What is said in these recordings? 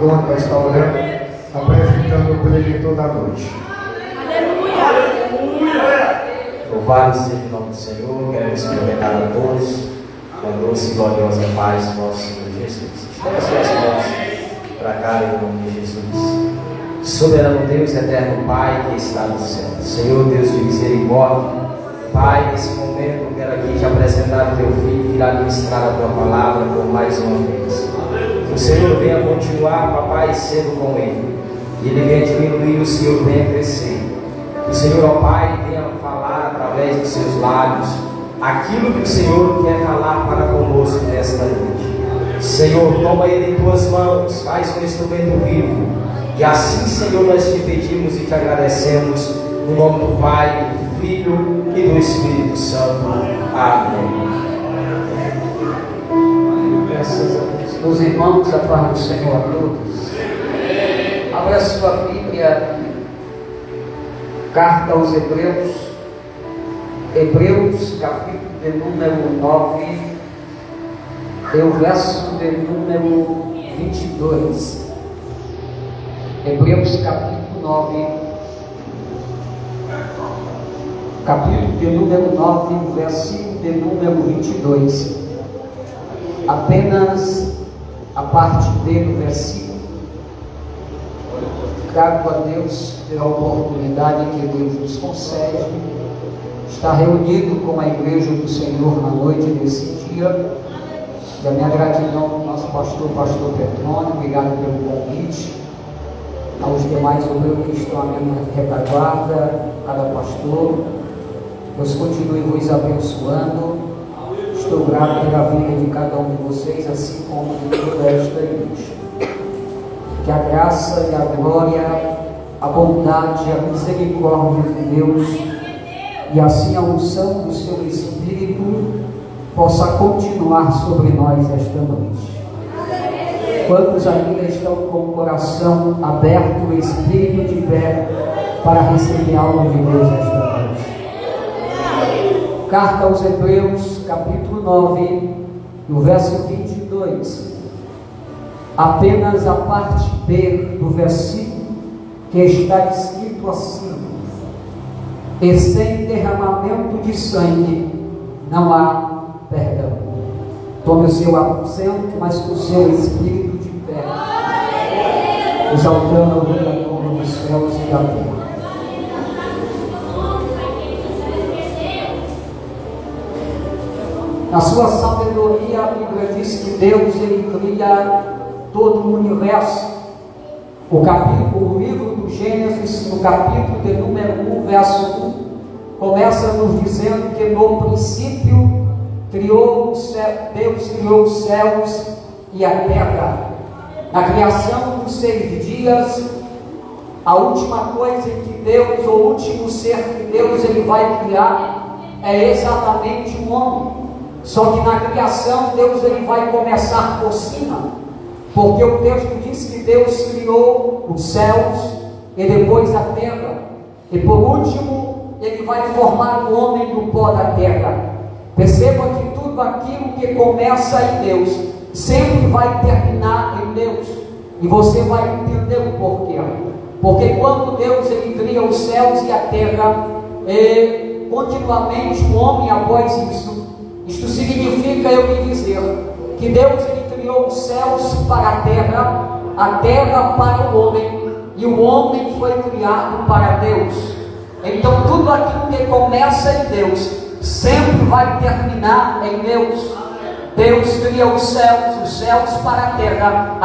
Marconi vai estar orando, apresentando o preletor da noite. Louvado seja o nome do Senhor, quero experimentar a todos com a doce e gloriosa paz do nosso Senhor Jesus. Estenda suas mãos para cá em nome de Jesus. Soberano Deus, eterno Pai que está no céu, Senhor Deus de misericórdia, Pai, nesse momento eu quero aqui te apresentar o teu filho que irá ministrar a tua palavra por mais uma vez. Que o Senhor venha continuar, papai, sendo com ele. e ele venha diminuir, o Senhor venha crescer. Que o Senhor, ó Pai, venha falar através dos seus lábios aquilo que o Senhor quer falar para conosco nesta noite. Senhor, toma ele em tuas mãos, faz um instrumento vivo. E assim, Senhor, nós te pedimos e te agradecemos, no nome do Pai, do Filho e do Espírito Santo. Amém. Graças a Deus. Meus irmãos, a paz do Senhor a todos. Abra sua Bíblia, carta aos Hebreus, Hebreus, capítulo de número 9, e o verso de número 22. Hebreus, capítulo 9, capítulo de número 9, versículo de número 22. Apenas a parte B do versículo. Grato a Deus pela oportunidade que Deus nos concede, estar reunido com a igreja do Senhor na noite desse dia. E a minha gratidão ao nosso pastor Petrônio, obrigado pelo convite. Aos demais obreiros que estão à minha retaguarda, cada pastor, Deus continue vos abençoando. Estou grato pela vida de cada um de vocês, assim como de toda esta igreja. Que a graça e a glória, a bondade e a misericórdia de Deus, e assim a unção do seu Espírito, possa continuar sobre nós esta noite. Quantos ainda estão com o coração aberto, o Espírito de pé, para receber algo de Deus esta noite? Carta aos Hebreus, capítulo 9, no verso 22. Apenas a parte B do versículo, que está escrito assim: e sem derramamento de sangue não há perdão. Tome o seu assento, mas com o seu espírito de pé, exaltando o Criador dos céus e da terra. Na sua sabedoria, a Bíblia diz que Deus, ele cria todo o universo. O livro do Gênesis, no capítulo de número 1, verso 1, começa nos dizendo que no princípio Deus criou os céus e a terra. Na criação dos 6 dias, a última coisa que Deus, o último ser que Deus ele vai criar, é exatamente o homem. Só que na criação Deus ele vai começar por cima, porque o texto diz que Deus criou os céus e depois a terra, e por último ele vai formar o homem do pó da terra. Perceba que tudo aquilo que começa em Deus sempre vai terminar em Deus, e você vai entender o porquê. Porque quando Deus ele cria os céus e a terra, e continuamente o homem após isso, isto significa eu lhe dizer que Deus ele criou os céus para a terra para o homem, e o homem foi criado para Deus. Então tudo aquilo que começa em Deus sempre vai terminar em Deus. Deus cria os céus para a terra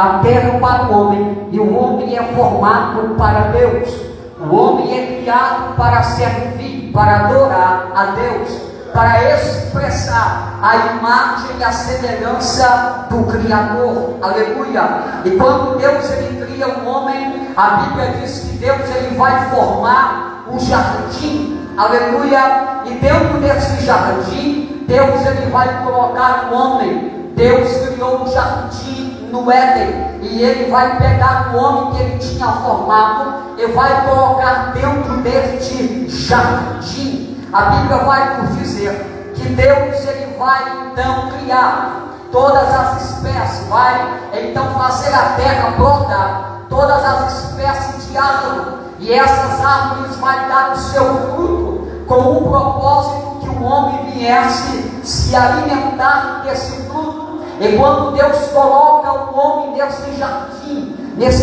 para o homem, e o homem é formado para Deus. O homem é criado para servir, para adorar a Deus, para expressar a imagem e a semelhança do Criador. Aleluia! E quando Deus ele cria um homem, a Bíblia diz que Deus ele vai formar um jardim. Aleluia! E dentro desse jardim, Deus ele vai colocar um homem. Deus criou um jardim no Éden, e ele vai pegar o homem que ele tinha formado e vai colocar dentro deste jardim. A Bíblia vai nos dizer que Deus ele vai então criar todas as espécies, vai então fazer a terra brotar todas as espécies de árvore, e essas árvores vai dar o seu fruto com o propósito que o homem viesse se alimentar desse fruto. E quando Deus coloca o homem nesse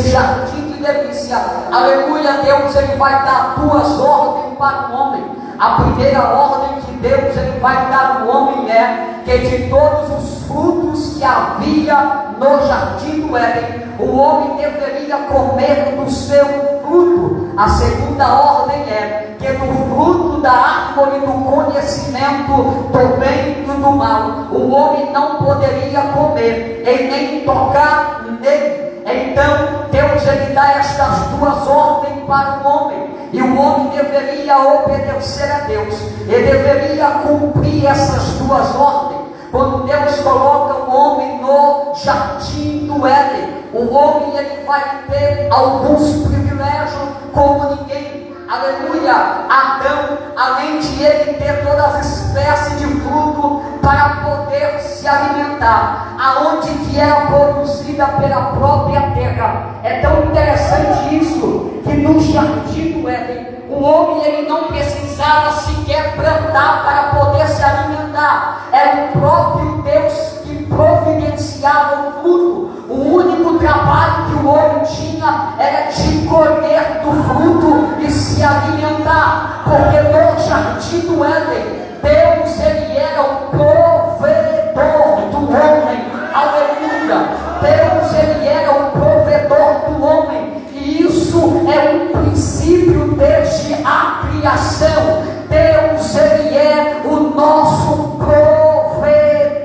jardim de delícia, aleluia, Deus ele vai dar 2 ordens para o homem. A primeira ordem que Deus ele vai dar ao homem é que de todos os frutos que havia no jardim do Éden, o homem deveria comer do seu fruto. A segunda ordem é que no fruto da árvore do conhecimento do bem e do mal, o homem não poderia comer e nem tocar nele. Então Deus ele dá estas duas ordens para o homem, e o homem deveria obedecer a Deus, ele deveria cumprir essas duas ordens. Quando Deus coloca o homem no jardim do Éden, o homem ele vai ter alguns privilégios como ninguém. Aleluia! Adão, além de ele ter todas as espécies de fruto para poder se alimentar, aonde que era produzida pela própria terra. É tão interessante isso, que no jardim do Éden, o homem ele não precisava sequer plantar para poder se alimentar. Era o próprio Deus que providenciava o fruto. O único trabalho que o homem tinha era de colher do fruto e se alimentar, porque no jardim do Éden, Deus ele era o provedor do homem. Aleluia! Deus ele era o provedor do homem, e isso é um princípio desde a criação. Deus ele é o nosso provedor.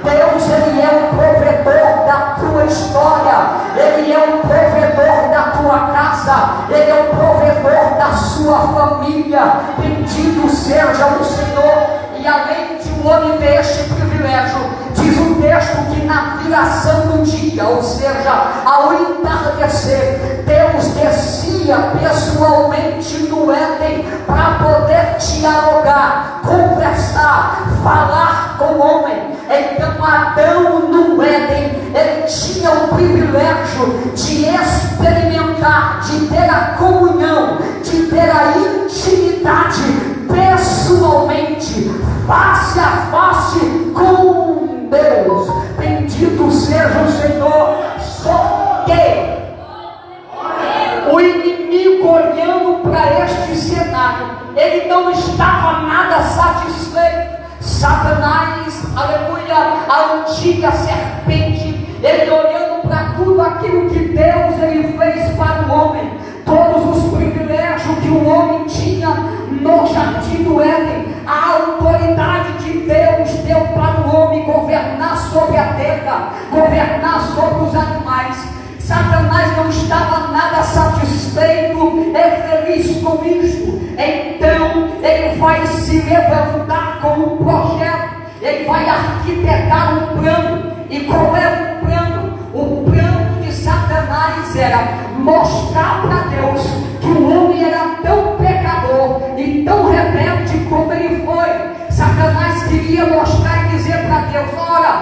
Deus ele é o provedor da tua história, ele é o provedor da tua casa, ele é o provedor da sua família. Bendito seja o Senhor. E além de o homem ter este privilégio, diz o texto que na viração do dia, ou seja, ao entardecer, Deus descia pessoalmente no Éden para poder dialogar, conversar, falar com o homem. Então Adão no Éden, ele tinha o privilégio de experimentar, de ter a comunhão, de ter a intimidade pessoalmente, face a face com Deus. Bendito seja o Senhor. Só que o inimigo, olhando para este cenário, ele não estava nada satisfeito. Satanás, aleluia, a antiga serpente, ele olhando para tudo aquilo que Deus ele fez para o homem, todos os privilégios que o homem tinha no jardim do Éden, a autoridade de Deus deu para o homem governar sobre a terra, governar sobre os animais. Satanás não estava nada satisfeito e feliz com isso. Então ele vai se levantar com um projeto, ele vai arquitetar um plano. E qual é o plano? O plano de Satanás era mostrar para Deus que o homem era tão pecador e tão rebelde como ele foi. Satanás queria mostrar e dizer para Deus: olha,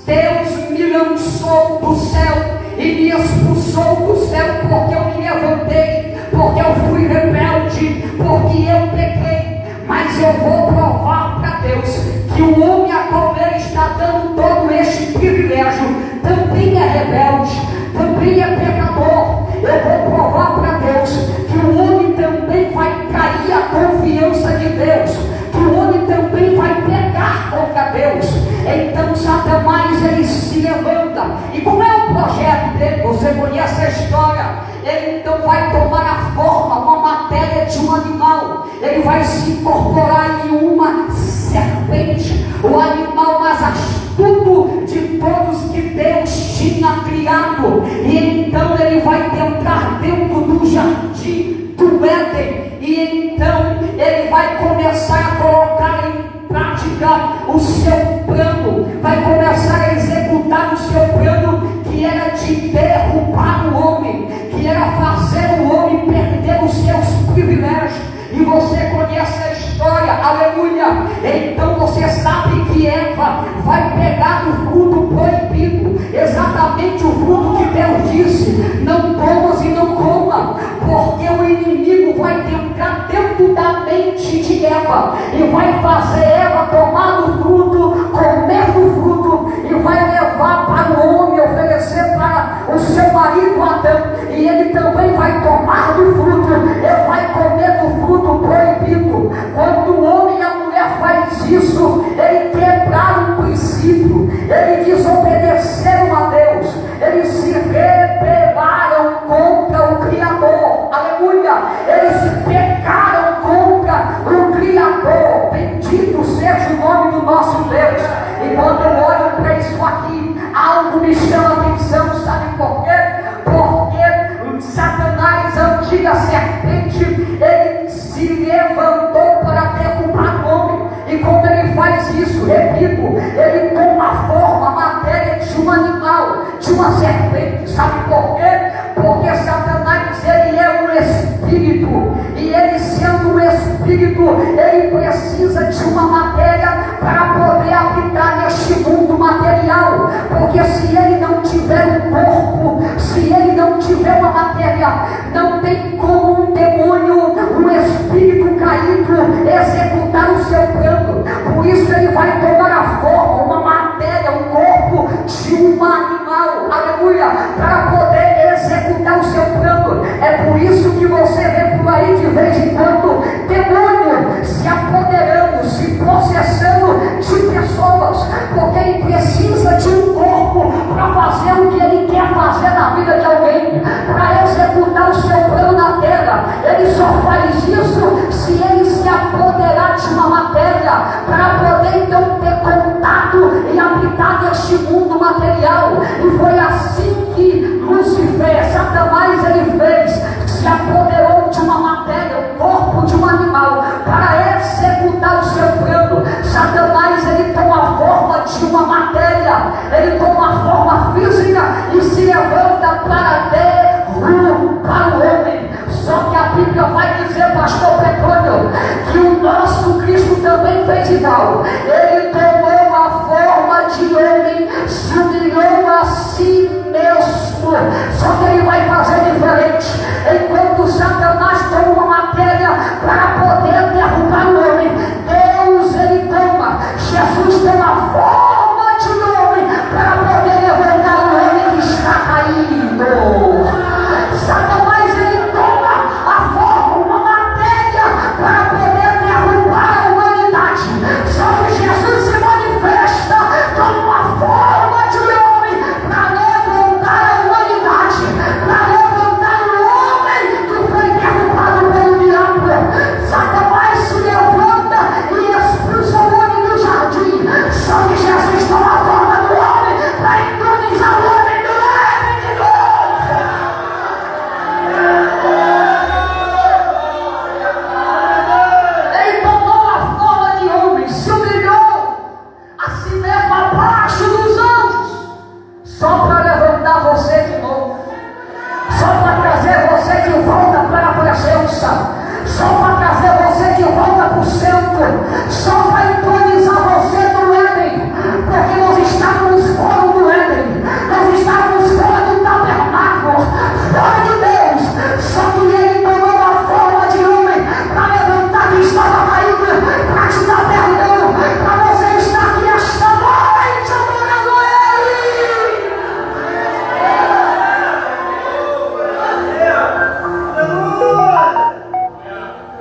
Deus me lançou do céu e me expulsou do céu porque eu me levantei, porque eu fui rebelde, porque eu pequei. Mas eu vou provar para Deus que o homem a qual ele está dando todo este privilégio também é rebelde, também é pecador. Eu vou provar para Deus que o homem também vai trair a confiança de Deus, que o homem também vai pecar contra Deus. Então Satanás ele se levanta, e como é o projeto dele? Você conhece a história. Ele então vai tomar a forma, uma matéria de um animal, ele vai se incorporar em uma serpente, o animal mais astuto de todos que Deus tinha criado. E então ele vai entrar dentro do jardim do Éden, e então ele vai começar a colocar em prática o seu plano, vai começar a executar o seu plano, que era de derrubar o homem, que era fazer o homem perder os seus privilégios. E você conhece a história, aleluia. Então você sabe que Eva vai pegar o fruto proibido, exatamente o fruto que Deus disse: não comas e não coma, porque o inimigo vai entrar dentro da mente de Eva e vai fazer Eva tomar do fruto, comer do fruto, e vai levar para o homem, oferecer para o seu marido Adão, e ele também vai tomar do fruto, ele vai comer do fruto proibido. Quando o homem e a mulher faz isso, ele quebraram um princípio, ele desobedeceram a Deus, eles se isso, repito, ele toma a forma, a matéria de um animal, de uma serpente. Sabe por quê? Porque Satanás, ele é um espírito, e ele sendo um espírito, ele precisa de uma matéria para poder habitar neste mundo material, porque se ele não tiver um corpo, se ele não tiver uma matéria, não tem como um demônio, um espírito caído executar o seu plano. Por isso ele vai tomar a forma, uma matéria, um corpo de um animal, aleluia, para poder executar o seu plano. É por isso que você vê por aí de vez em quando demônio se apoderando, se possessando de pessoas, porque ele precisa de um corpo para fazer o que ele quer fazer na vida de alguém, para executar o seu plano na terra. Ele só faz isso se ele se apoderar de uma matéria, para poder então ter contato e habitar neste mundo material. E foi assim que Lúcifer, Satanás, ele fez, se apoderou de uma matéria, o corpo de um animal, para executar o seu plano. Satanás, ele toma a forma de uma matéria, ele toma a forma física e se levanta para derrubar o homem. Só que a Bíblia vai dizer, pastor Petrônio, que o nosso Cristo também fez igual. Ele tomou a forma de homem, se humilhou a si mesmo. Só que ele vai fazer diferente. Enquanto Satanás toma uma matéria para poder derrubar o homem, Deus, ele toma, Jesus toma a forma de homem para poder levantar o homem que está caído. Satanás, ele toma a forma, uma matéria para poder derrubar a humanidade. Só que Jesus se manifesta como uma forma de homem para levantar a humanidade, para levantar o homem que foi derrubado pelo diabo. Satanás se levanta e expulsa o homem do jardim. Só que Jesus toma a forma do homem para entronizar o homem do Éden de novo. Ele tomou a forma de homem, se humilhou a si mesmo abaixo dos anjos, só para levantar você de novo, só para trazer você de volta para a presença, só para trazer você de volta para o centro, só para entronizar você no Éden, porque nós estávamos fora do Éden, nós estávamos fora do tabernáculo, fora de Deus. Só que ele tomou a forma de homem para levantar quem estava caído, para te dar perdão, para você estar aqui esta noite adorando Ele.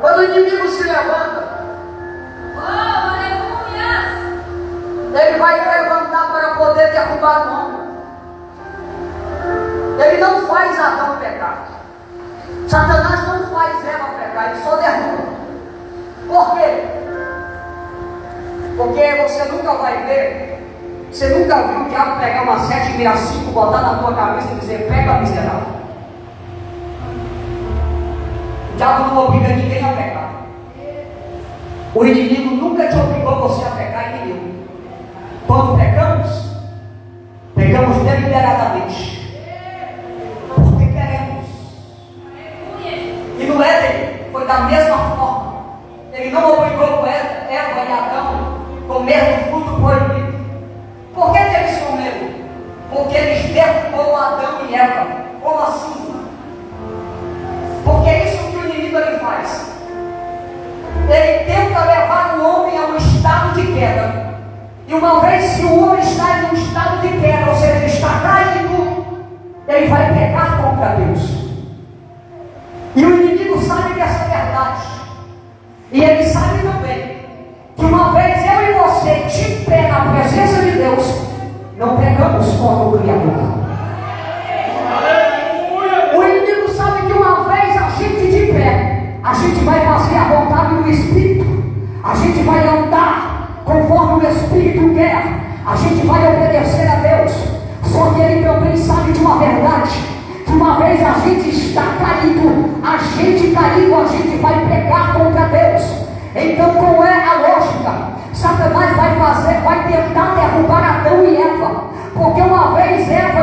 Quando o inimigo se levanta, ele vai levantar para poder derrubar o homem. Ele não faz Adão pecar. Satanás não faz Eva pecar, ele só derruba. Por quê? Porque você nunca vai ver, você nunca viu o diabo pegar uma 765, botar na tua cabeça e dizer, pega, miserável. O diabo não obriga ninguém a pecar. O inimigo nunca te obrigou você a pecar e nenhum. Quando pecamos, pecamos deliberadamente, porque queremos. E no Éden foi da mesma forma. Ele não obrigou Eva e Adão a comer do fruto proibido. Por que eles comeram? Porque eles derrubou Adão e Eva. Como assim? Porque é isso que o inimigo ele faz. Ele tenta levar o homem a um estado de queda. E uma vez que o homem está em um estado de queda, ou seja, ele está caído, ele vai pecar contra Deus. E o inimigo sabe dessa verdade. E ele sabe também que uma vez eu e você de pé na presença de Deus, não pecamos contra o Criador. O inimigo sabe que uma vez a gente de pé, a gente vai fazer a vontade do Espírito, a gente vai andar conforme o Espírito quer, a gente vai obedecer a Deus. Só que ele também sabe de uma verdade, que uma vez a gente está caído, a gente vai pecar contra Deus. Então qual é a lógica? Satanás vai fazer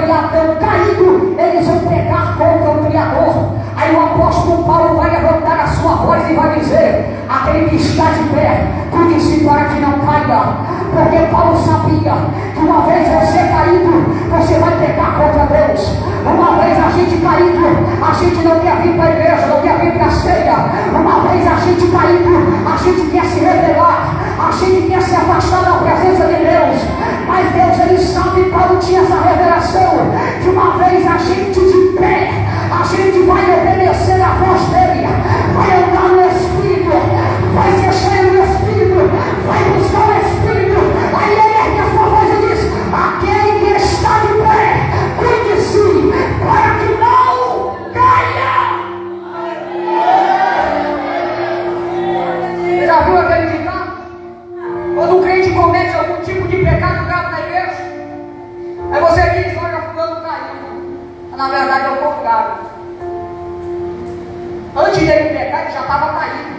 Eva e Adão caído, eles vão pecar contra o Criador. Aí o apóstolo Paulo vai levantar a sua voz e vai dizer: aquele que está de pé, cuide-se para que não caia. Porque Paulo sabia que uma vez você caído, você vai pecar contra Deus. Uma vez a gente caído, a gente não quer vir para a igreja, não quer vir para a ceia. Uma vez a gente caído, a gente quer se rebelar, a gente quer se afastar da presença de Deus. Mas Deus, ele sabe, Paulo tinha essa revelação, que uma vez a gente de pé, a gente vai obedecer a voz dele, vai andar no Espírito, vai ser cheio do Espírito, vai buscar o Espírito. Aí ele ergue a sua voz e diz: aquele que está de pé, cuide-se para que não caia. Você já viu aquele ditado? Quando um crente comete algum tipo de pecado grave na igreja, aí você diz: olha, fulano caiu. Na verdade é o contrário. Antes dele pecar, ele já estava caído.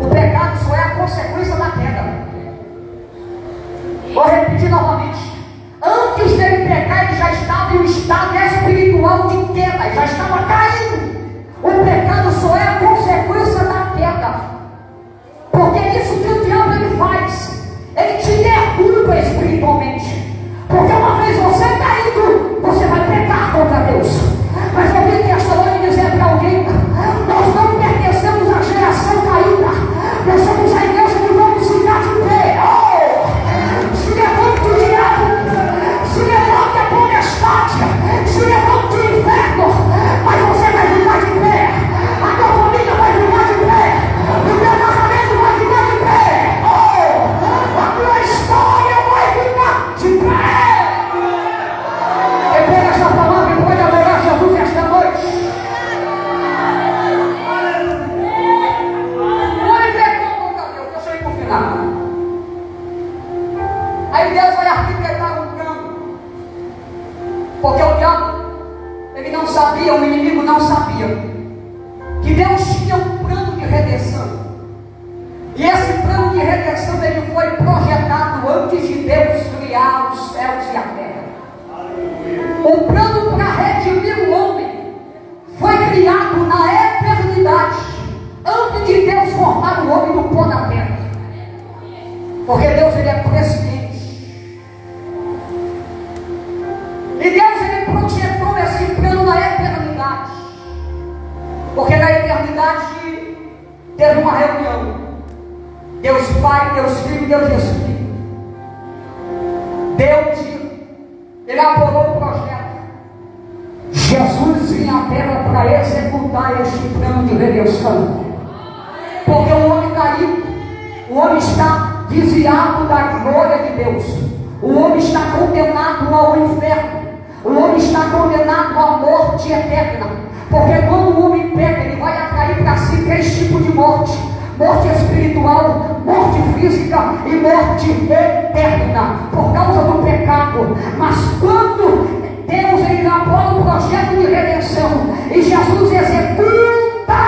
O pecado só é a consequência da queda. Vou repetir novamente. Antes dele pecar, ele já estava em um estado espiritual de queda, já estava caído. O pecado só é a consequência da queda. Porque é isso que o diabo ele faz. Ele te derruba espiritualmente. Porque uma vez você caído, você vai pecar contra Deus. Mas eu vim esta noite dizer para alguém: nós não pertencemos à geração caída. Nós somos a igreja que vamos ficar de pé. Oh! Se levante o diabo, se levante a potestade, se levante o inferno, mas você vai ficar de pé. A tua família vai ficar de pé. O teu casamento vai ficar de pé. Oh! A tua história vai ficar de pé. Quem pega esta palavra e pode adorar Jesus esta noite. Ele pecou contra Deus. Deixa eu ir para o final. Aí Deus vai arquitetar um plano. Porque o diabo, ele não sabia, o inimigo não sabia, que Deus tinha um plano de redenção. E esse plano de redenção, ele foi projetado antes de Deus criar os céus e a terra. O plano para redimir o homem foi criado na eternidade, antes de Deus formar o homem do pó da terra. Porque Deus, ele é presciente. E Deus, ele projetou esse plano na eternidade. Porque na eternidade teve uma reunião. Deus Pai, Deus Filho, Deus Espírito. Deus, ele elaborou o projeto. Jesus vinha à terra para executar este plano de redenção. Porque o homem caiu, o homem está desviado da glória de Deus. O homem está condenado ao inferno. O homem está condenado à morte eterna. Porque quando o homem peca, ele vai atrair para si 3 tipos de morte: morte espiritual, morte física e morte eterna, por causa do pecado. Mas quando Deus ele elabora um projeto de redenção e Jesus executa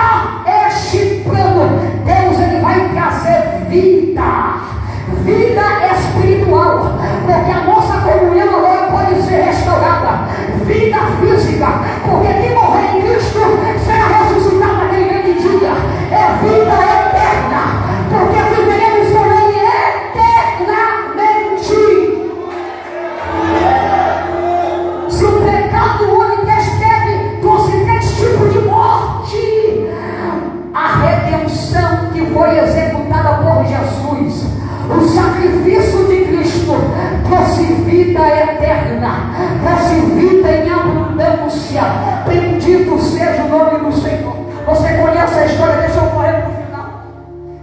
este plano, Deus ele vai trazer vida espiritual, porque a nossa comunhão agora pode ser restaurada, vida física, porque quem morrer em Cristo será ressuscitado naquele grande dia, é vida eterna, porque viveremos com Ele eternamente. Se o pecado do homem teve 3 tipos de morte, a redenção que foi executada por Jesus, o sacrifício de Cristo, trouxe vida eterna, trouxe vida em abundância. Bendito seja o nome do Senhor. Você conhece a história? Deixa eu correr para o final.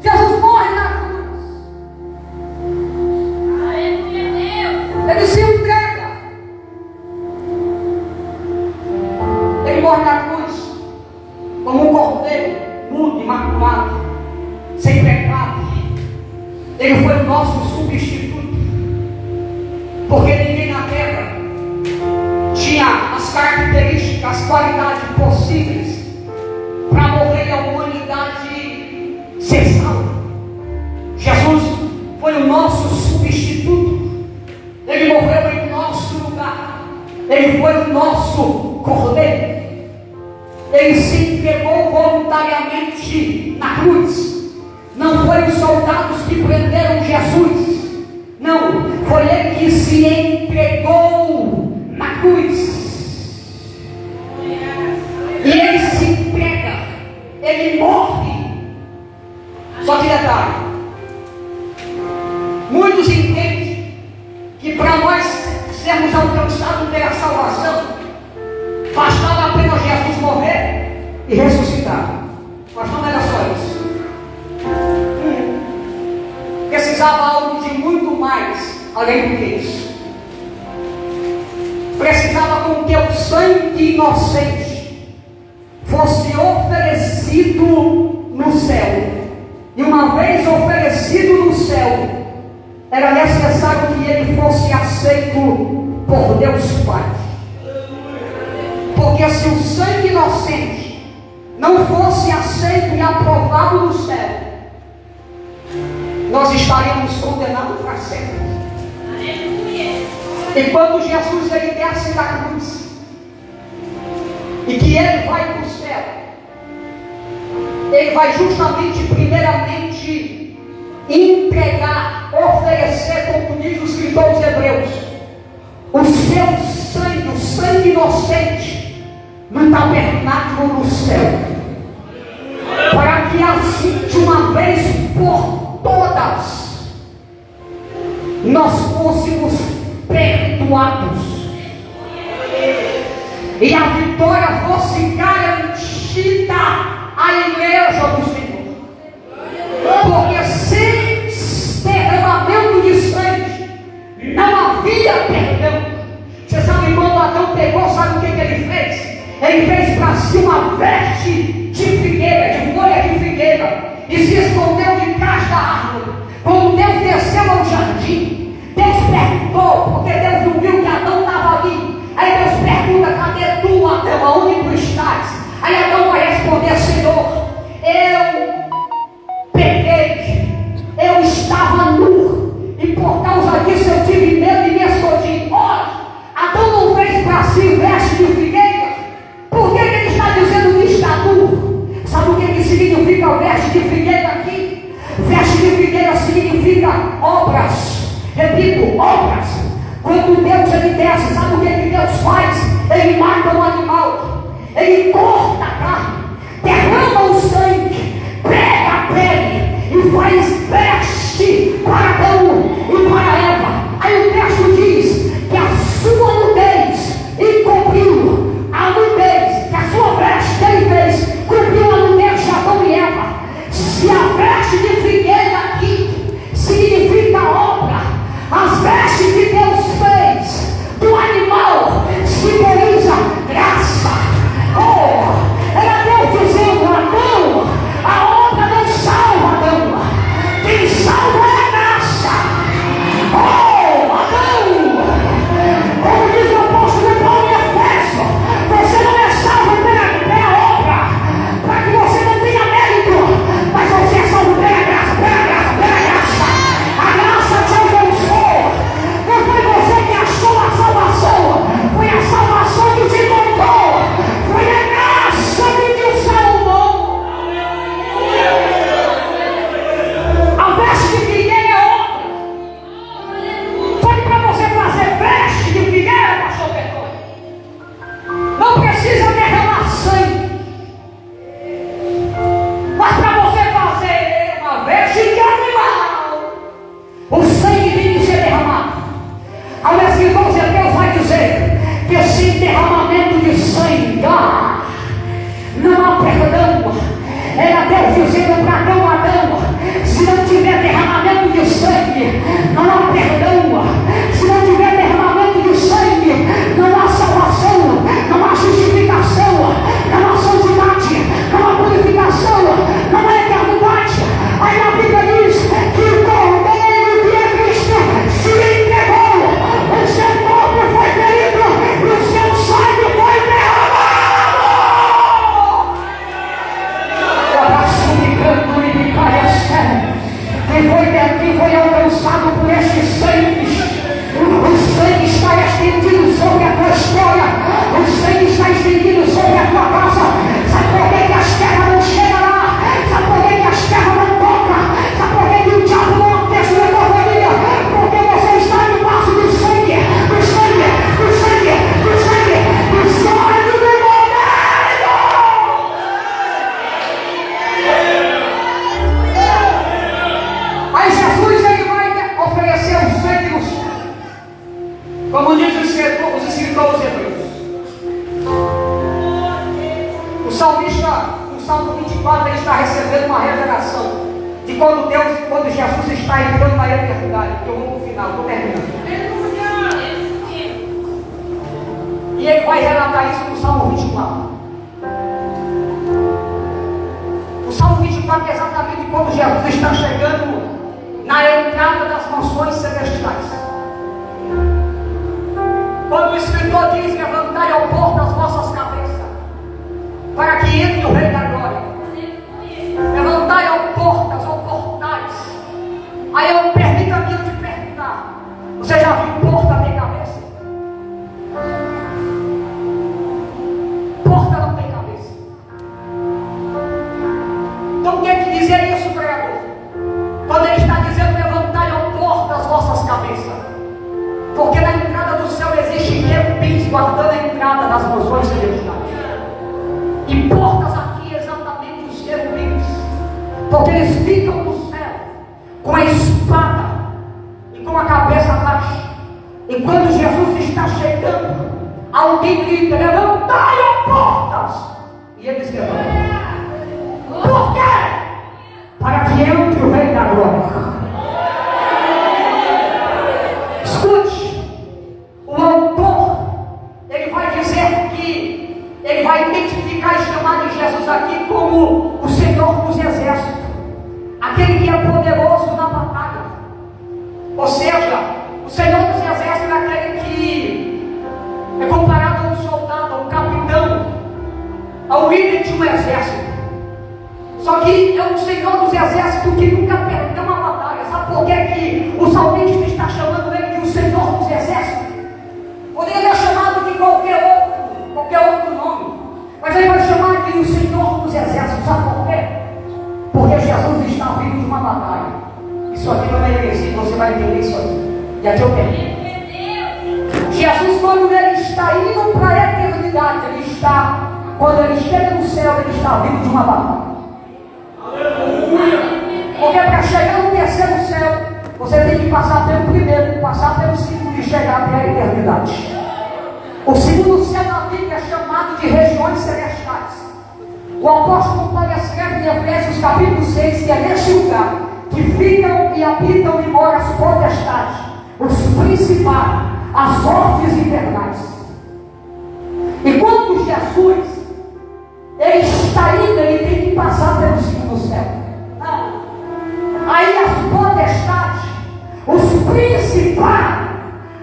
Jesus morre na cruz. Ele se entrega. Ele morre na cruz como um cordeiro mudo, imaculado, sem pecado. Ele foi o nosso substituto. Porque ninguém na terra tinha as características, as qualidades possíveis para morrer e a humanidade ser salva. Jesus foi o nosso substituto. Ele morreu em nosso lugar. Ele entregou voluntariamente na cruz. Não foi os soldados que prenderam Jesus. Não, foi ele que se entregou na cruz. E ele se entrega, ele morre. Só que detalhe, muitos entendem que para nós sermos alcançados pela salvação, bastava apenas Jesus morrer e ressuscitar. Mas não era só isso. Precisava algo de muito mais além do que isso. Precisava com que o sangue inocente fosse oferecido no céu. E uma vez oferecido no céu, era necessário que ele fosse aceito por Deus Pai. Porque se o sangue inocente não fosse aceito e aprovado no céu, nós estaríamos condenados para sempre. E quando Jesus ele desce da cruz, e que ele vai para o céu, ele vai justamente, primeiramente, entregar, oferecer, como diz o escritor aos Hebreus, o seu sangue, o sangue inocente, no tabernáculo no céu, para que assim, de uma vez por todas, nós fôssemos perdoados e a vitória fosse garantida à igreja do Senhor. Porque sem derramamento de sangue não havia perdão. Você sabe quando Adão pegou, sabe o que ele fez? Ele fez para si uma veste de figueira, de folha de figueira, e se escondeu de trás da árvore. Quando Deus desceu ao jardim, Deus perguntou, porque Deus não viu que Adão estava ali. Aí Deus pergunta: cadê tu, Adão? Aonde tu estás? Aí Adão vai responder: Senhor, eu peguei, eu estava nu, e por causa disso eu tive medo e me escondi. Ora, Adão não fez para si veste de figueira. Por que ele está dizendo que está nu? Sabe o que significa o veste de figueira aqui? Veste de figueira significa obras. Repito, obras. Quando Deus ele desce, sabe o que Deus faz? Ele mata um animal, ele corta a carne, derrama o sangue, pega a pele e faz veste para Adão e para Eva. Aí o texto diz que a sua nudez encobriu a nudez, que a sua veste ele fez, cobriu a nudez de Adão e Eva. Se a veste de figueira aqui significa obra, as vestes que Deus fez do animal simboliza graça. Oh, era Deus dizendo: Adão, a obra não salva Adão, quem salva é a graça. Oh, Adão, como diz o apóstolo Paulo em Efésio, você não é salvo pela obra, para que você não tenha mérito, mas você é salvo pela graça, pela graça, pela graça. A graça te alcançou. Não foi você que achou a salvação, foi a salvação que te encontrou, foi a graça que te salvou. A veste de figueira é obra. Foi para você fazer veste de figueira, pastor Bertone, não precisa derramar sangue, mas para você fazer uma veste de animal, o sangue tem que ser derramado. A escritor aos Hebreus vai dizer que sem derramamento de sangue não há perdão. Era Deus dizendo para Adão: se não tiver derramamento de sangue, não há perdão. Se não tiver derramamento de sangue, não há salvação, não há justificação, não há santidade, não há purificação, não há eternidade. Aí a Bíblia diz que o Cordeiro que é Cristo se entregou, o seu corpo foi ferido e o seu sangue foi derramado. Quem foi alcançado por este sangue, o sangue está estendido sobre a tua história, o sangue está estendido sobre a tua casa. Sabe por que as terras quando Jesus está entrando na eternidade, que eu vou para o final, estou terminando. E ele vai relatar isso no Salmo 24. O Salmo 24 é exatamente quando Jesus está chegando na entrada das mansões celestiais. Quando o escritor diz: levantai ao porto as vossas cabeças, para que entre o Rei da Glória. Levantai ao portas ou portais. Aí eu permita-me de perguntar: você já viu porta de cabeça? Porta não tem cabeça. Então o que é que dizer isso, pregador? Quando ele está dizendo: levantai ao portas as vossas cabeças. Porque na entrada do céu existem querubins guardando a entrada das mansões celestiais. E portas aqui exatamente os querubins, porque eles ficam no céu com a espada e com a cabeça baixa. E quando Jesus está chegando, alguém grita: levantai as portas. E eles levantam. Por quê? Para que entre o Rei da Glória. O autor, ele vai dizer que ele vai identificar e chamar de Jesus aqui como o Senhor dos Exércitos, aquele que é poderoso na batalha. Ou seja, o Senhor dos Exércitos é aquele que é comparado a um soldado, a um capitão, ao líder de um exército. Só que é um Senhor dos Exércitos que nunca perdeu uma batalha. Sabe por que o salmista está chamando ele de o Senhor dos Exércitos? Poderia ter chamado de qualquer outro nome, mas ele vai chamar de o Senhor dos Exércitos. Sabe por quê? Porque Jesus está vindo de uma batalha. Isso aqui não é heresia, você vai entender isso aqui. E aqui eu tenho. Jesus, quando ele está indo para a eternidade, quando ele chega no céu, ele está vindo de uma batalha. Porque para chegar no terceiro céu, você tem que passar pelo primeiro, passar pelo segundo e chegar até a eternidade. O segundo céu da Bíblia é chamado de regiões celestiais. O apóstolo Paulo escreve em Efésios capítulo 6 que é neste lugar que ficam e habitam e moram as potestades, os principados, as hostes infernais. E quando Jesus ele está indo, ele tem que passar pelo segundo céu. Aí as potestades, os principados,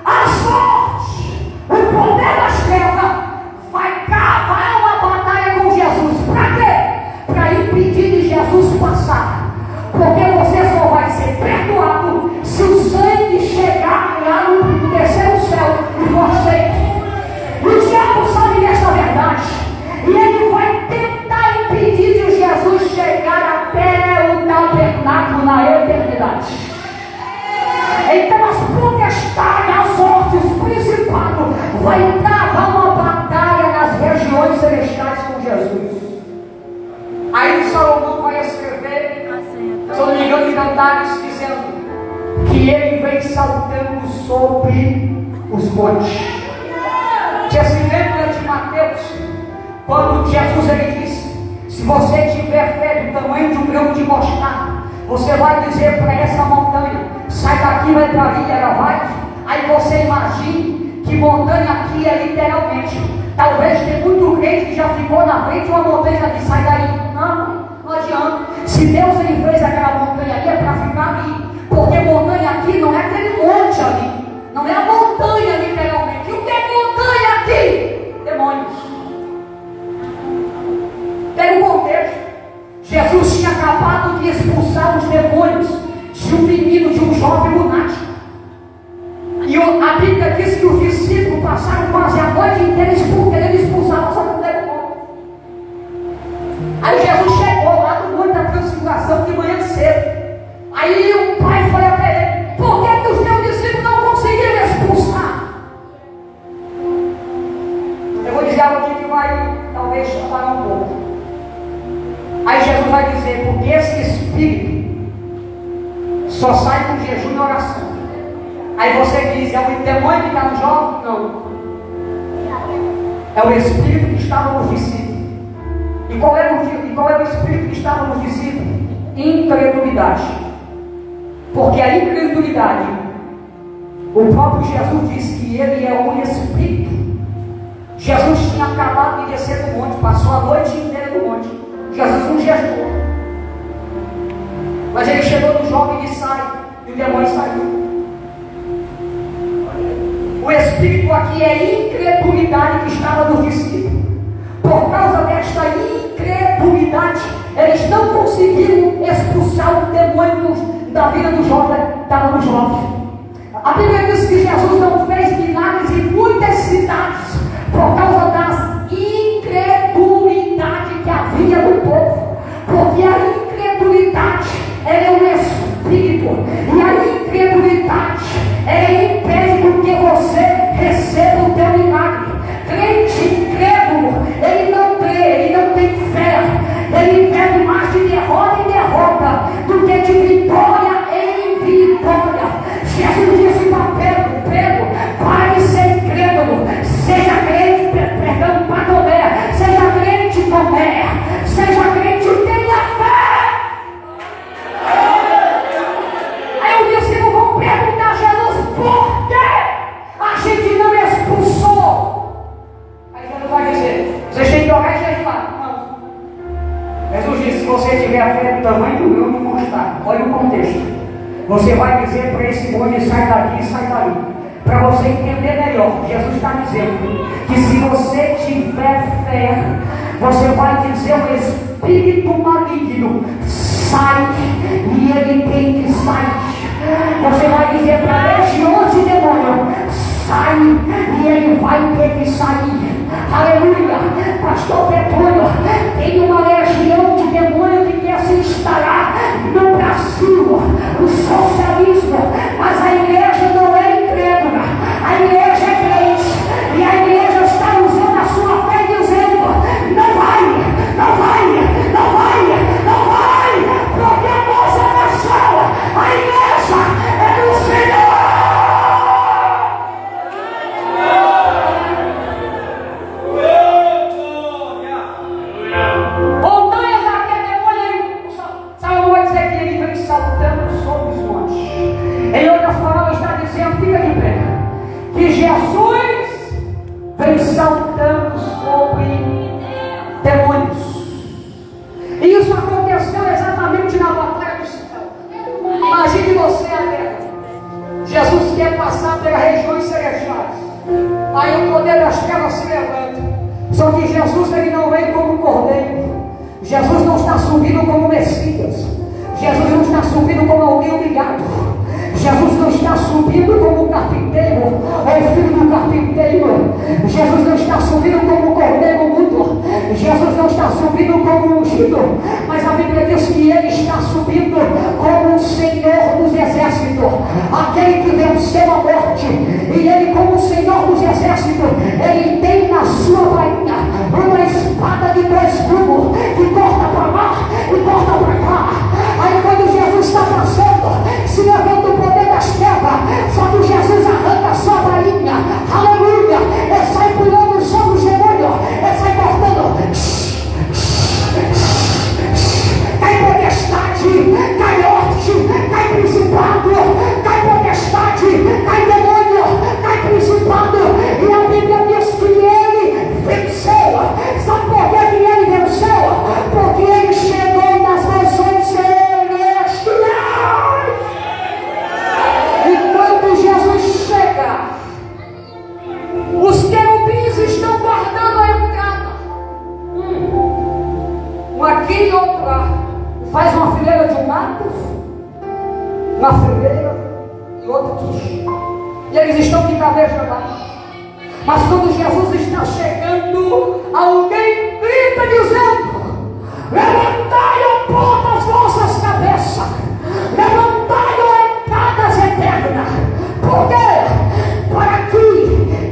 as hostes, o poder das trevas vai cavar uma batalha com Jesus. Para quê? Para impedir de Jesus passar. Porque você só vai ser perdoado se o sangue chegar lá no terceiro céu e você. O diabo sabe desta verdade. E ele vai tentar impedir de Jesus chegar até o tabernáculo na eternidade. Então as potestades, as hostes, os principados vai travar uma batalha nas regiões celestiais com Jesus. Aí Salomão vai escrever, se não me engano, em Cantares, dizendo que ele vem saltando sobre os montes. Você se lembra de Mateus, quando Jesus ele disse: se você tiver fé do tamanho de um grão de mostarda, você vai dizer para essa montanha: sai daqui, vai para ali, ela vai. Aí você imagine que montanha aqui é literalmente. Talvez tem muito crente que já ficou na frente de uma montanha e sai daí. Não adianta. Se Deus ele fez aquela montanha ali, é para ficar ali. Porque montanha aqui não é aquele monte ali. Não é a montanha literalmente. O que é montanha aqui? Demônios. Pega o contexto. Jesus tinha acabado de expulsar os demônios de um menino, de um jovem lunático. E a Bíblia diz que os discípulos passaram quase a noite inteira querendo expulsar, só não deram conta. Aí Jesus chegou lá no Monte da Transfiguração de manhã cedo. Aí o pai foi até ele: por que os teus discípulos não conseguiram expulsar? Eu vou dizer algo aqui que vai talvez parar um pouco. Aí Jesus vai dizer: porque esse espírito só sai com jejum e oração. Aí você diz: é o demônio que está no jovem? Não. É o espírito que estava nos discípulos. E qual era o espírito que estava nos discípulos? incredulidade. Porque a incredulidade, o próprio Jesus disse que ele é um espírito. Jesus tinha acabado de descer do monte, passou a noite inteira no monte. Jesus não jejuou. Mas ele chegou no jovem e sai, e o demônio saiu. O espírito aqui é a incredulidade que estava no discípulo. Por causa desta incredulidade, eles não conseguiram expulsar o demônio da vida do jovem, estava no jovem. A Bíblia diz que Jesus não fez milagres em muitas cidades por causa da incredulidade que havia no povo. Porque a incredulidade é um espírito, e a incredulidade impede com que você receba o teu milagre. Crente incrédulo, ele não crê, ele não tem fé, ele pede mais de derrota em derrota do que de vitória em vitória. Jesus disse para Pedro, para de ser incrédulo, seja crente, perdão, para Tomé, seja crente Tomé, seja crente, tenha fé. Aí eu disse, não vou perguntar a Jesus por quê a gente não expulsou. Aí Jesus vai dizer, vocês têm que orar e jejuar. Não. Jesus disse, se você tiver fé do tamanho do grão de mostarda, olha o contexto. Você vai dizer para esse monte, sai daqui e sai dali. Para você entender melhor, Jesus está dizendo que se você tiver fé, você vai dizer ao espírito maligno, sai, e ele tem que sair. Você vai dizer para legiões de demônio, sai, e ele vai ter que sair. Aleluia. Pastor Petrônio, tem uma legião de demônio que quer se instalar no Brasil, o socialismo, mas a igreja não é incrédula, a igreja é crente, e a igreja está usando a sua fé dizendo, não vai, não vai, não vai, não vai, porque a nossa nação, a igreja é do Senhor. Montanhas até demônio, Salomão vai dizer que ele vem saltando sobre os montes. Em outras palavras, está dizendo, fica de pé, que Jesus vem saltando sobre demônios. E isso aconteceu exatamente na batalha do céu. Imagine você a terra. Jesus quer passar pelas regiões celestiais. Aí o poder das trevas se levanta. Só que Jesus, ele não vem como cordeiro. Jesus não está subindo como Messias. Jesus não está subindo como alguém humilhado. Jesus não está subindo como carpinteiro, ou filho do carpinteiro. Jesus não está subindo como cordeiro mudo. Jesus não está subindo como ungido. Mas a Bíblia diz que ele está subindo como o Senhor dos exércitos, aquele que venceu a morte. E ele, como o Senhor dos exércitos, ele tem na sua varinha uma espada de dois gumes que corta para lá e corta para cá. Aí quando Jesus está passando, se levanta o poder das trevas, só que Jesus arranca a sua varinha, aleluia, ele sai pulando sobre os demônios, ele sai cortando, cai potestade, cai norte, cai principado, cai potestade, cai demônio, cai principado, e a Bíblia diz que ele venceu. Sabe por que ele venceu? Porque ele chegou nas mansões celestiais. E quando Jesus chega, os querubins estão guardando a entrada. Um aqui e outro lá. Faz uma fileira de um lado, uma fileira e outra aqui. E eles estão de cabeça lá. Mas quando Jesus está chegando, alguém grita dizendo: levantai, ó portas, vossas cabeças, levantai, ó entradas eternas. Por quê? Para que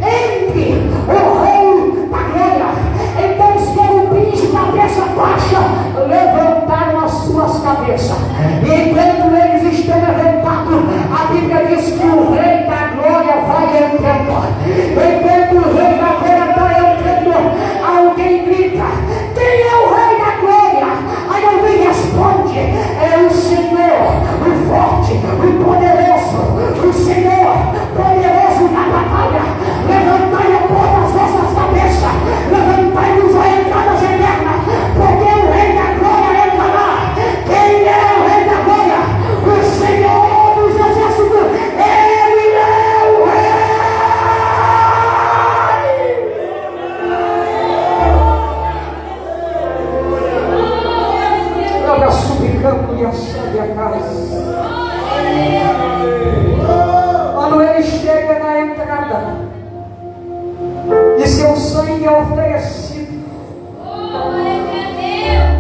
entre o Rei da Glória. Então os querubins de cabeça baixa levantaram as suas cabeças. E enquanto eles estão levantados, a Bíblia diz que o Rei da Glória vai entrando. Enquanto o Rei da Glória está entrando, alguém grita: quem é o Rei da Glória? Aí eu traz. Quando ele chega na entrada e seu sangue é oferecido,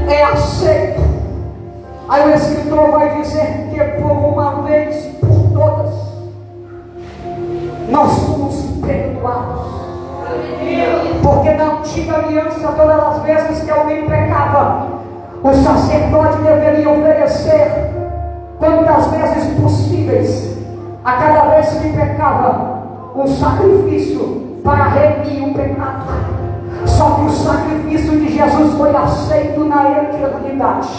é aceito. Aí o escritor vai dizer que por uma vez por todas nós fomos perdoados. Porque na antiga aliança, todas as vezes que alguém pecava, o sacerdote deveria oferecer quantas vezes possíveis, a cada vez que pecava, um sacrifício para remir o pecado. Só que o sacrifício de Jesus foi aceito na eternidade,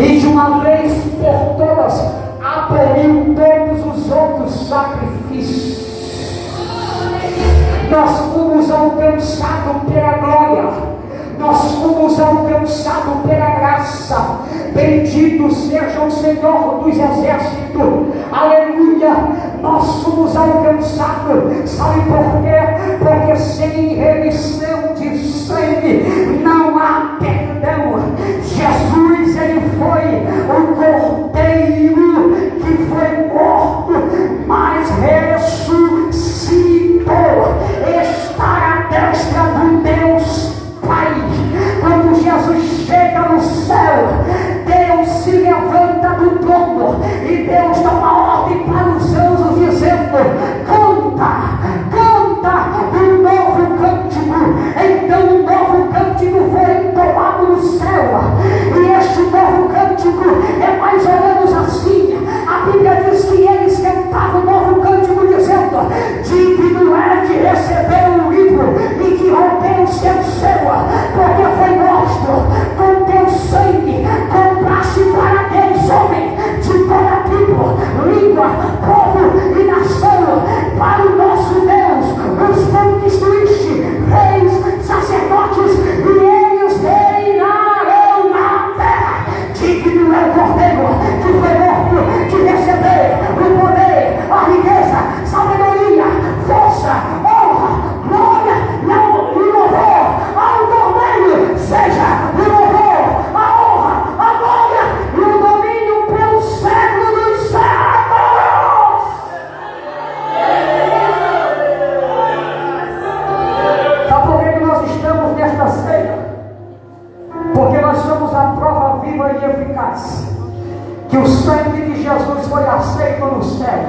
e de uma vez por todas aboliu todos os outros sacrifícios. Nós fomos alcançados pela glória, nós fomos alcançados pela graça. Bendito seja o Senhor dos exércitos, aleluia. Nós fomos alcançados, sabe por quê? Porque sem remissão de sangue não há perdão. Jesus, ele foi o cordeiro que foi morto, mas ressuscitou, está à destra do Deus Pai. Quando Jesus chega no céu, Deus se levanta do trono e Deus dá uma ordem para os anjos dizendo: canta, canta um novo cântico. Então um novo cântico foi entoado no céu, e este novo cântico é mais ou menos assim. A Bíblia diz que eles cantavam um novo cântico dizendo: digno é de receber o livro e de romper o seu selo, porque foi nosso, com teu sangue compraste para Deus homem de toda tribo, língua, povo e nação. Para o nosso Deus os constituíste reis, sacerdotes, e eles reinarão na terra. Digno é o cordeiro que foi morto de receber o poder, a riqueza, sabedoria, força, honra, glória e louvor ao cordeiro. Seja o louvor, a honra, a glória e o domínio pelo século dos séculos. Sabe por que nós estamos nesta ceia? Porque nós somos a prova viva e eficaz que o sangue de Jesus foi aceito no céu,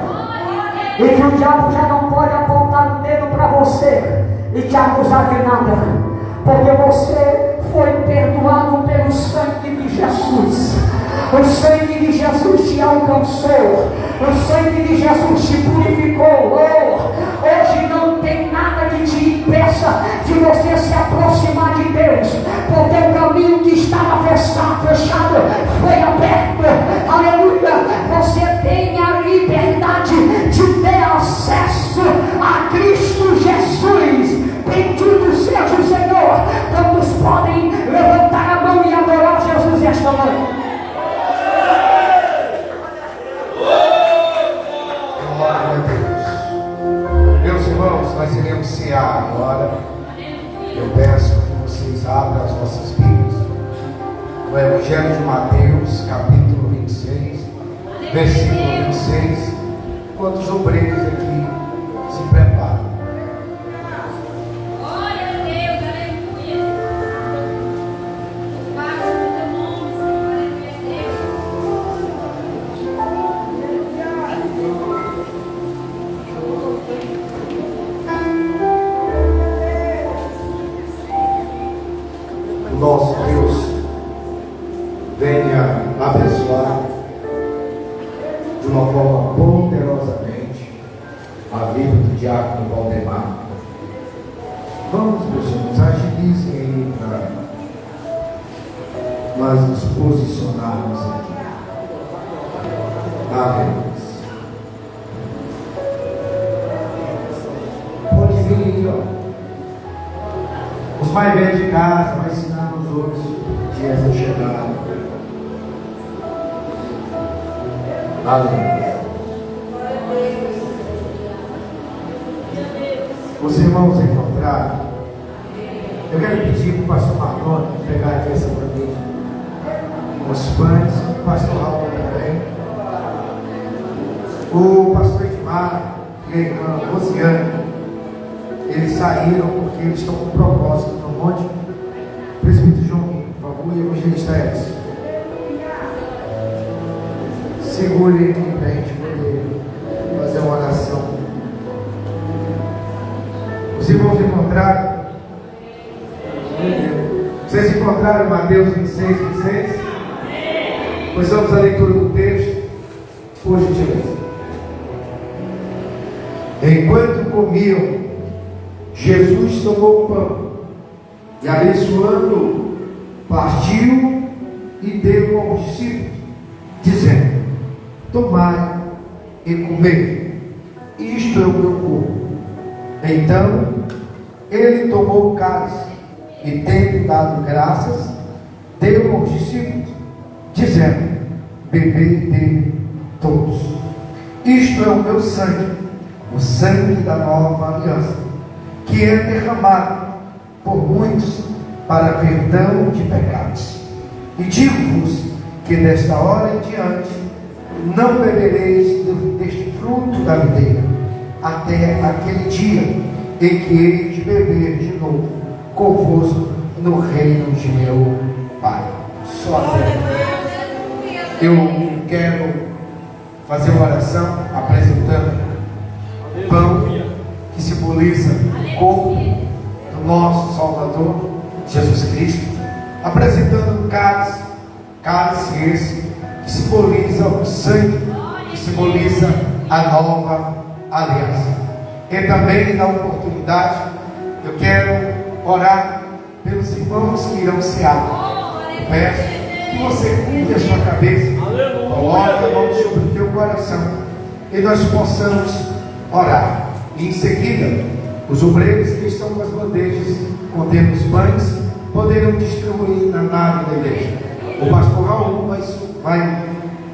e que o diabo já não pode apontar o dedo para você e te acusar de nada, porque você foi perdoado pelo sangue de Jesus. O sangue de Jesus te alcançou, o sangue de Jesus te purificou. Hoje não tem nada que te impeça de você se aproximar de Deus, porque o caminho que estava fechado foi aberto. Aleluia! Você tem a liberdade de ter acesso a Cristo Jesus. Bendito seja o Senhor. Quantos podem levantar a mão e adorar Jesus esta manhã? Glória a Deus. Meus irmãos, nós iremos cear agora. Eu peço que vocês abram as vossas Bíblias no Evangelho de Mateus, capítulo 26, versículo 26. Enquanto os obreiros aqui se preparam. Glória a Deus, aleluia. Glória a Deus. Nosso Deus venha abençoar de uma forma poderosamente a vida do diácono Valdemar. Vamos, meus irmãos, agilizem aí para nós nos posicionarmos aqui. Amém. Pode vir aí, ó. Os mais velhos de casa vai ensinar os outros que essa chegada. Aleluia. Os irmãos encontraram. Eu quero pedir para o pastor Marlon pegar aqui essa bandeja, os pães, o pastor Raul também. O pastor Edmar e a irmã Rosiane, eles saíram porque eles estão com propósito no monte. Presbítero João, por favor, e evangelista Edson. Segure ele bem para a gente poder fazer uma oração. Os irmãos encontraram? Vocês encontraram Mateus 26, 26? Pois vamos à leitura do texto, por gentileza. Enquanto comiam, Jesus tomou o pão e, abençoando, partiu e deu aos discípulos, dizendo: tomai e comei, isto é o meu corpo. Então ele tomou o cálice e, tendo dado graças, deu aos discípulos, dizendo: bebei dele todos, isto é o meu sangue, o sangue da nova aliança, que é derramado por muitos para perdão de pecados. E digo-vos que desta hora em diante não bebereis deste fruto da videira, até aquele dia em que hei de beber de novo convosco no reino de meu Pai. Só até. Eu quero fazer uma oração apresentando o pão que simboliza o corpo do nosso Salvador Jesus Cristo, apresentando o cálice esse que simboliza o sangue, que simboliza a nova aliança. E também, na oportunidade, eu quero orar pelos irmãos que irão cear. Eu peço que você curve a sua cabeça, coloque a mão sobre o teu coração e nós possamos orar. E em seguida, os obreiros que estão com as bandejas contendo os pães poderão distribuir na nave da igreja. O pastor Raul vai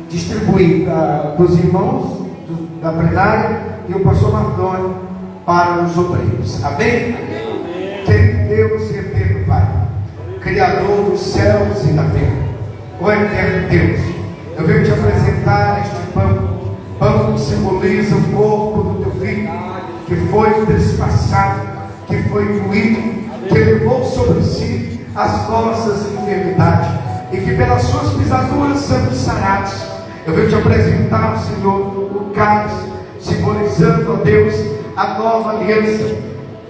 distribuir para os irmãos da plenária e o pastor Mardônio para os obreiros. Amém? Querido Deus e eterno Pai, Criador dos céus e da terra, ó eterno Deus, eu venho te apresentar este pão que simboliza o corpo do teu filho, que foi trespassado, que foi moído, que levou sobre si as nossas enfermidades e que pelas suas pisaduras somos sarados. Eu venho te apresentar, Senhor, o cálice, simbolizando, ó Deus, a nova aliança,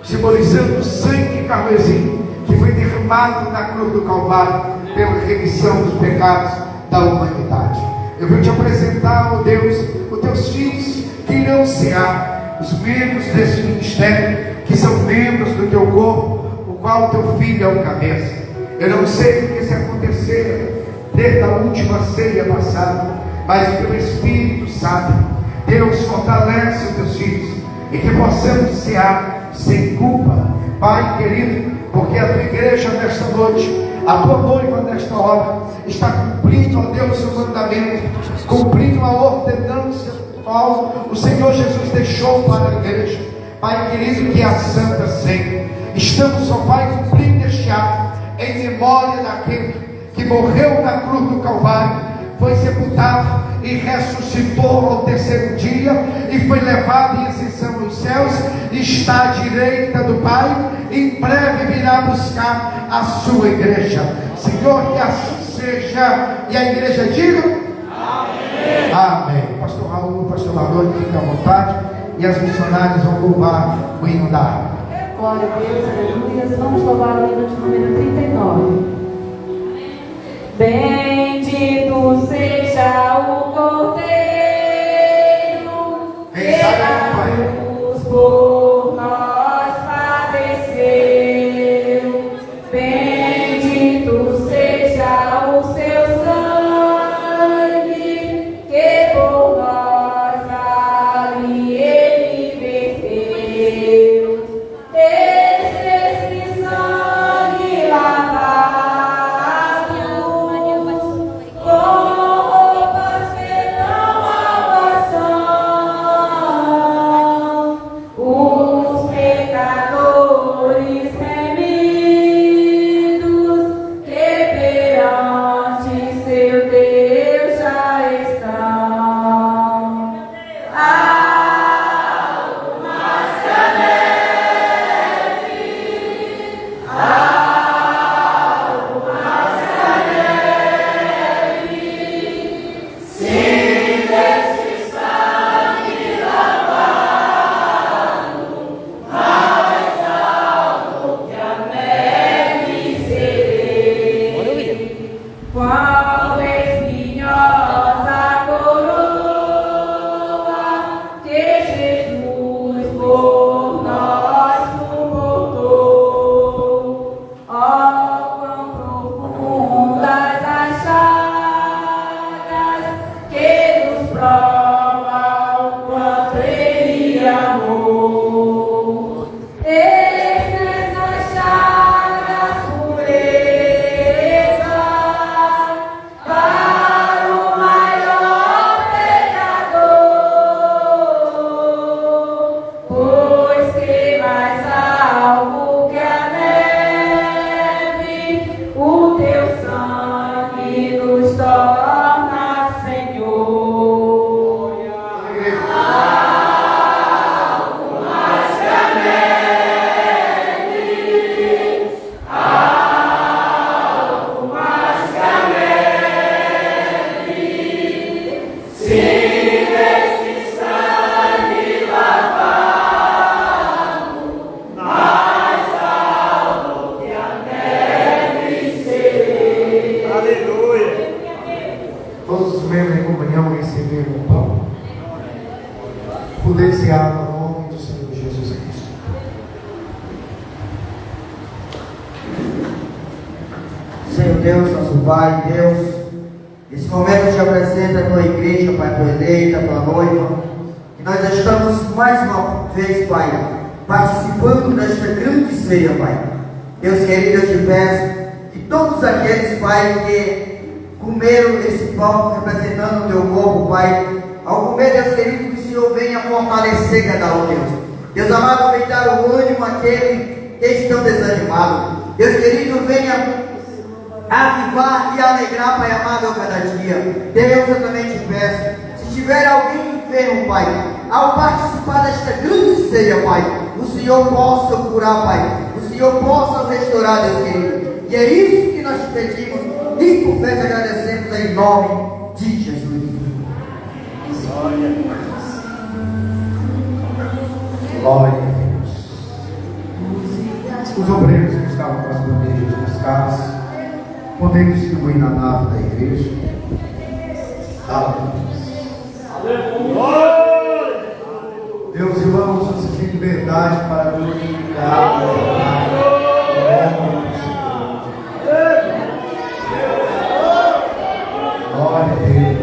simbolizando o sangue carmesim que foi derramado na cruz do Calvário pela remissão dos pecados da humanidade. Eu venho te apresentar, ó Deus, os teus filhos que irão cear, os membros desse ministério, que são membros do teu corpo, o qual o teu filho é o cabeça. Eu não sei o que se aconteceu desde a última ceia passada, mas o teu Espírito sabe. Deus, fortalece os teus filhos e que possamos cear sem culpa, Pai querido, porque a tua igreja nesta noite, a tua noiva nesta hora, está cumprindo, ó Deus, o mandamento, cumprindo a ordenança qual o Senhor Jesus deixou para a igreja. Pai querido, que é a Santa Ceia. Estamos, ó Pai, cumprindo este ato em memória daquele que morreu na cruz do Calvário, foi sepultado e ressuscitou ao terceiro dia e foi levado em ascensão aos céus, e está à direita do Pai, e em breve virá buscar a sua igreja. Senhor, que assim seja, e a igreja diga amém. Amém. Pastor Raul, pastor Mardônio, fique à vontade, e as missionárias vão louvar o hino da água. Glória a Deus, aleluia. Vamos louvar o hino de número 39. Bendito seja o Cordeiro, que na cruz por nós padeceu. Bendito seja o seu sangue, que por nós ali ele verteu. Esse sangue lavado com roupas prova o quanto Ele amou. Essas chagas pureza para o maior pecador, pois que mais alvo que a neve, o teu sangue nos torna Senhor. Algo mais que a neve, algo mais que a neve, se esse sangue lavado, mais alvo que a neve serei. Aleluia. Todos os membros em comunhão receberam o pão. Poder-se-á no nome do Senhor Jesus Cristo. Senhor Deus, nosso Pai, Deus, nesse momento te apresenta a tua igreja, Pai, a tua eleita, a tua noiva, e nós estamos mais uma vez, Pai, participando desta grande ceia, Pai. Deus querido, eu te peço que todos aqueles, Pai, que comeram esse pão representando o teu corpo, Pai, ao comer, Deus querido, que o Senhor venha fortalecer cada um, Deus. Deus amado, vem dar o ânimo àquele que estão desanimados. Deus querido, venha avivar e alegrar, Pai amado, a cada dia. Deus, eu também te peço, se tiver alguém enfermo, Pai, ao participar desta grande ceia, Pai, o Senhor possa curar, Pai, o Senhor possa restaurar, Deus querido. E é isso que nós te pedimos e por fé te agradecemos em nome de Jesus. Glória a Deus. Os obreiros que estavam com as bandejas nas casas podem distribuir na nave da igreja. Aleluia. Deus, irmãos, você tem liberdade para glorificar o nome do Senhor. Glória a Deus.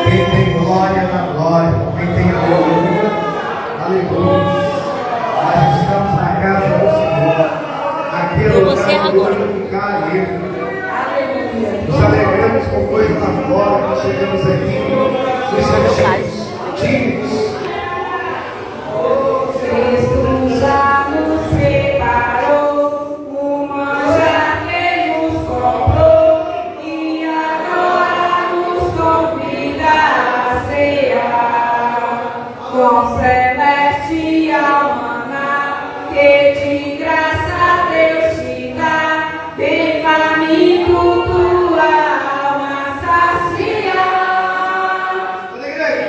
Quem tem glória na glória, quem tem aleluia, aleluia. Nós estamos na casa do Senhor, aquele lugar para glorificar Ele. Nos alegramos com coisas lá fora, nós chegamos aqui, nos sentimos tímidos. Cristo já nos preparou uma já que nos comprou e agora nos convida a cear com celestial maná que de graça Deus te dá, bem faminto tua alma saciar. Toda a igreja.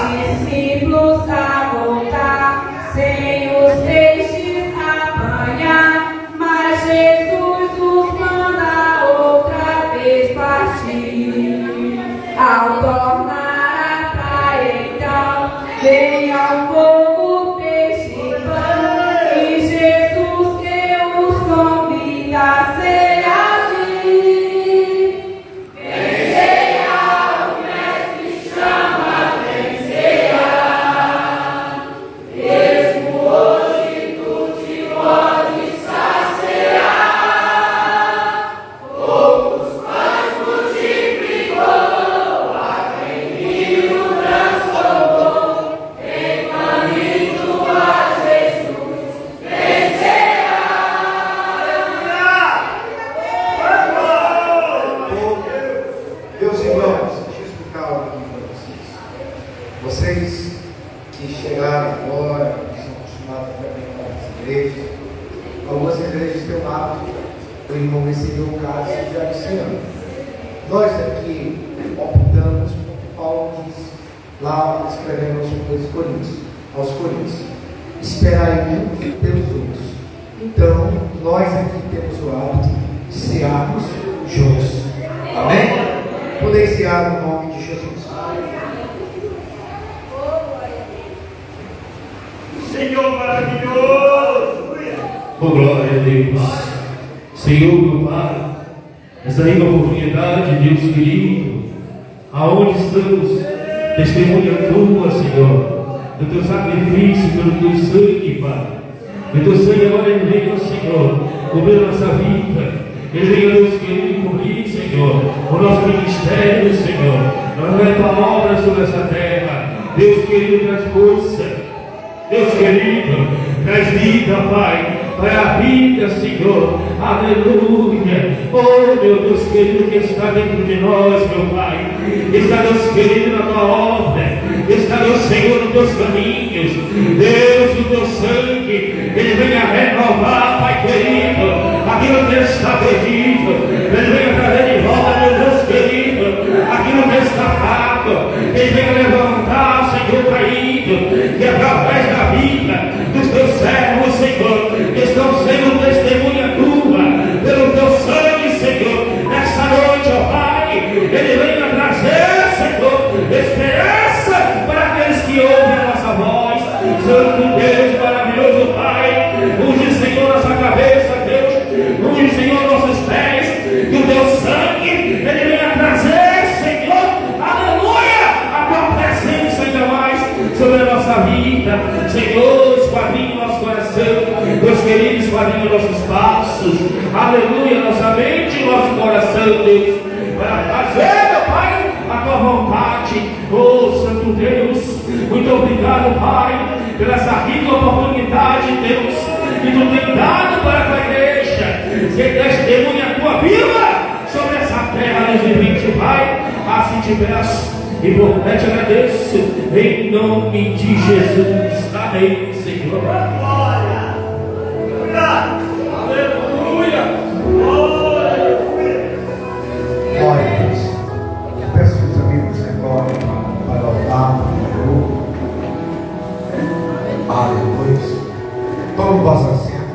Discípulos a voltar, sem os peixes apanhar, mas Jesus os manda outra vez partir. Ao tornar a praia, então, vem ao fogo peixe e pão, e Jesus que os convida a ser assim. Meus irmãos, deixa eu explicar algo aqui para vocês. Vocês que chegaram agora, que são acostumados a frequentar as igrejas, algumas igrejas têm o hábito, o irmão recebeu o cálice já esse ano. Nós aqui optamos por que Paulo diz lá escrevendo aos 1 Coríntios. aos Coríntios: esperai uns pelos outros. Então, nós aqui temos o hábito de cearmos juntos. Amém? Podem cear no nome de Jesus. Senhor maravilhoso! Oh, glória a Deus! Senhor, meu Pai, essa rica oportunidade, Deus querido, aonde estamos, testemunha tua, Senhor, do teu sacrifício, pelo teu sangue, Pai. O teu sangue agora ele vem, Senhor, cobrir a nossa vida. Ele vem, Deus querido, cobrir, Senhor, o nosso ministério, Senhor. Nós vamos a tua obra sobre essa terra. Deus querido, traz força. Deus querido, traz vida, Pai, para a vida, Senhor, aleluia. Oh, meu Deus querido, que está dentro de nós, meu Pai, está, Deus querido, na tua obra, está, Deus Senhor, nos teus caminhos, Deus, o teu sangue, ele vem a renovar, Pai querido, aquilo que está perdido, ele vem a trazer de volta, meu Deus querido, aquilo que está fraco, ele vem a levantar, Senhor, caído, que através da vida dos teus servos, Senhor, que estão sendo testemunha tua, pelo teu sangue, Senhor, nessa noite, ó Pai, ele vem a trazer, Senhor, esperança para aqueles que ouvem a nossa voz. Santo Deus, maravilhoso Pai, unge, Senhor, nossa cabeça, Deus, unge, Senhor, nossos pés, que o teu sangue, ele vem a trazer, Senhor, aleluia, a tua presença ainda mais sobre a nossa vida, Senhor, esquadrinha nosso coração, Deus querido, esquadrinha nossos passos, aleluia, nossa mente e nosso coração, Deus, para fazer, meu Pai, a tua vontade. Oh, Santo Deus, muito obrigado, Pai, pela essa rica oportunidade, Deus, que tu tem dado para a tua igreja, ser testemunha tua vida sobre essa terra, nos limite, Pai, assim te peço e por fé te agradeço, em nome de Jesus. Amém, Senhor. Glória! Aleluia! Glória a Deus. Eu peço que os amigos agora para orar no grupo. Aleluia. Tome vossa assento.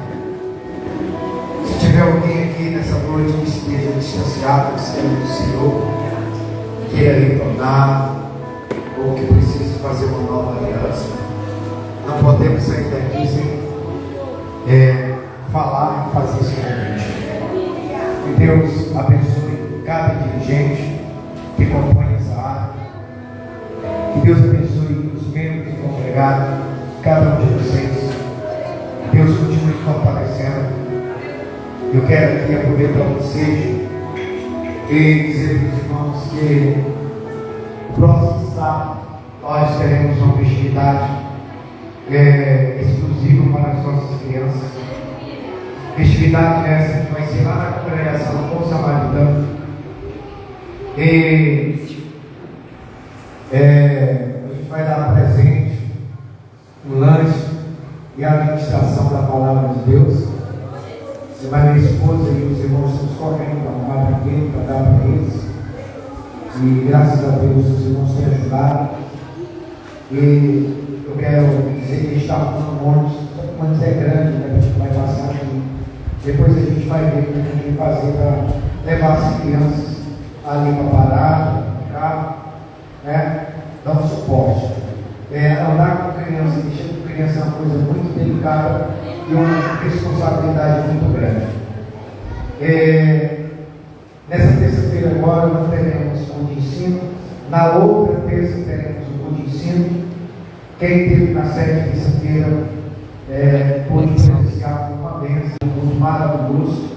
Se tiver alguém aqui nessa noite que esteja distanciado do Senhor, queira retornar, ou que precise fazer uma nova aliança, não podemos sair daqui sem falar e fazer esse convite. Que Deus abençoe cada dirigente que compõe essa área. Que Deus abençoe os membros do congregado, cada um de vocês. Que Deus continue fortalecendo. Eu quero aqui aproveitar vocês e dizer para os irmãos que o próximo sábado nós teremos uma festividade exclusiva para as nossas crianças. Festividade essa que vai ser lá na congregação Bom Samaritano. E a gente vai dar presente, um lanche e a administração da palavra de Deus. Você vai ver a esposa e os irmãos estão correndo para dar para quem, para dar para eles. E graças a Deus os irmãos têm ajudado. E eu quero dizer que está com um ônibus é grande, né? A gente vai passar aqui. Depois a gente vai ver o que a gente vai fazer para levar as crianças ali para parar, no carro, né? Dar um suporte. Andar com criança, mexer com criança é uma coisa muito delicada e uma responsabilidade muito grande. Nessa terça-feira agora nós teremos um de ensino, na outra terça teremos um de ensino. Quem teve na sétima terça-feira pôde presenciar uma bênção, um maravilhoso.